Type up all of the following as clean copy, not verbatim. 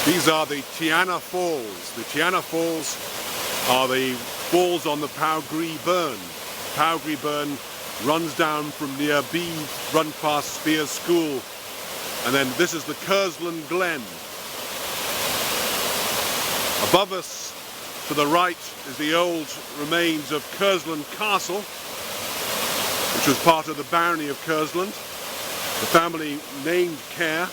These are the Tianna Falls. The Tianna Falls are the falls on the Powgree Burn. Powgree Burn runs down from near B, run past Spear School, and then this is the Kersland Glen. Above us to the right is the old remains of Kersland Castle, which was part of the Barony of Kersland. The family named Kerr.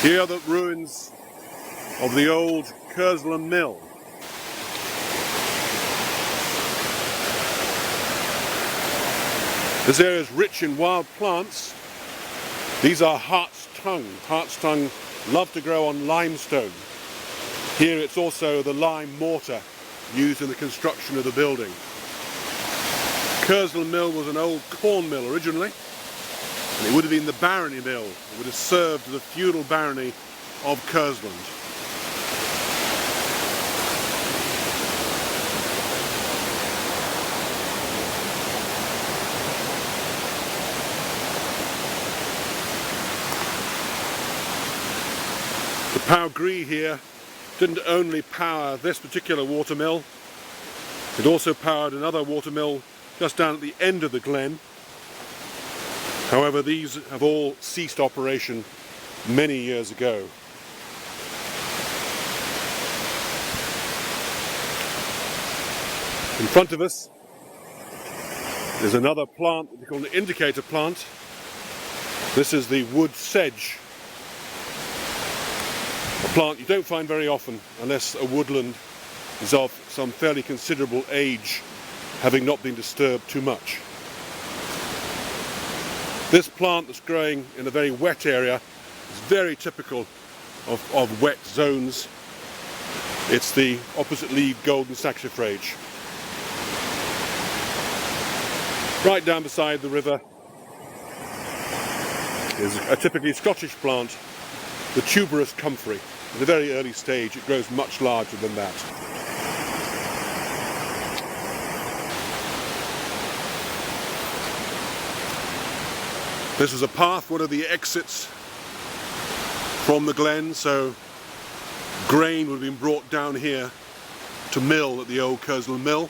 Here are the ruins of the old Kersland mill. This area is rich in wild plants. These are hart's tongue. Hart's tongue love to grow on limestone. Here it's also the lime mortar used in the construction of the building. Kersland Mill was an old corn mill originally, and it would have been the barony mill. It would have served the feudal barony of Kersland. The Powgree here didn't only power this particular watermill, it also powered another watermill just down at the end of the glen. However, these have all ceased operation many years ago. In front of us is another plant that we call an indicator plant. This is the wood sedge, a plant you don't find very often unless a woodland is of some fairly considerable age, having not been disturbed too much. This plant that's growing in a very wet area is very typical of wet zones. It's the opposite-leaved golden saxifrage. Right down beside the river is a typically Scottish plant, the tuberous comfrey. At a very early stage it grows much larger than that. This is a path, one of the exits from the glen, so grain would have been brought down here to mill at the old Kersland mill.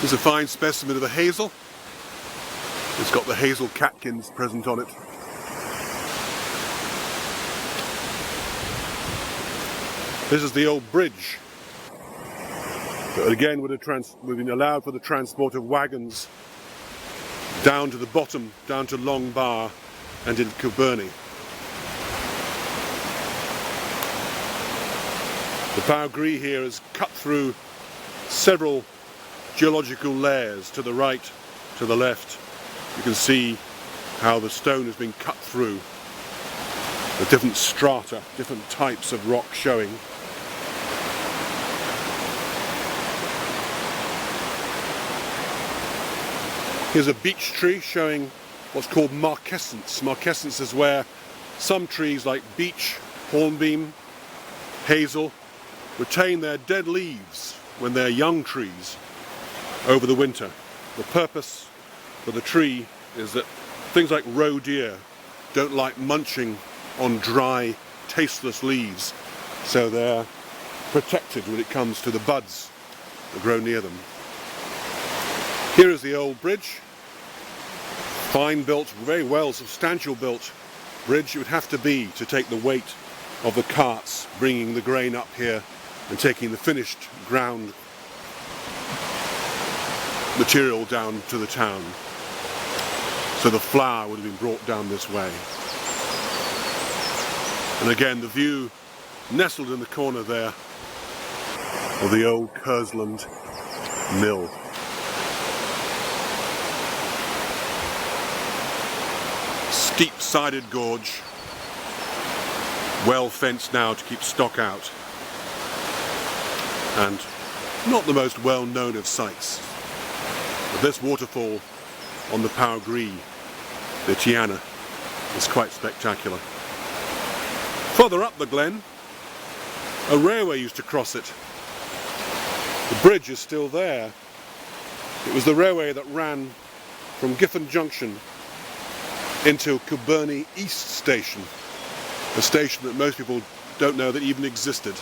This is a fine specimen of the hazel. It's got the hazel catkins present on it. This is the old bridge that again would have been allowed for the transport of wagons down to the bottom, down to Long Bar and in Kilburney. The Powgree here is cut through several geological layers. To the right, to the left, you can see how the stone has been cut through, the different strata, different types of rock showing. Here's a beech tree showing what's called marquescence. Marquescence is where some trees like beech, hornbeam, hazel retain their dead leaves when they're young trees over the winter. The purpose for the tree is that things like roe deer don't like munching on dry, tasteless leaves, so they're protected when it comes to the buds that grow near them. Here is the old bridge. Fine built, very well substantial built bridge it would have to be to take the weight of the carts bringing the grain up here and taking the finished ground material down to the town. So the flour would have been brought down this way. And again, the view nestled in the corner there of the old Kersland mill. Steep-sided gorge, well fenced now to keep stock out, and not the most well known of sights. But this waterfall on the Powgree, the Tianna, is quite spectacular. Further up the glen, a railway used to cross it. The bridge is still there. It was the railway that ran from Giffen Junction into Kilburney East Station, a station that most people don't know that even existed.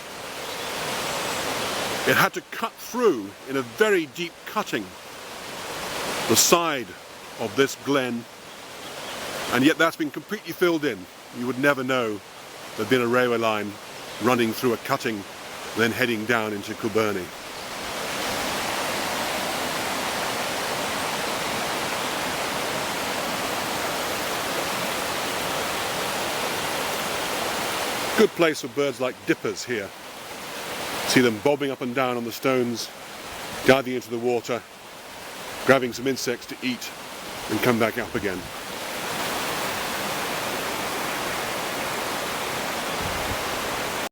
It had to cut through, in a very deep cutting, the side of this glen, and yet that's been completely filled in. You would never know there'd been a railway line running through a cutting, then heading down into Kilburney. Good place for birds like dippers here. See them bobbing up and down on the stones, diving into the water, grabbing some insects to eat, and come back up again.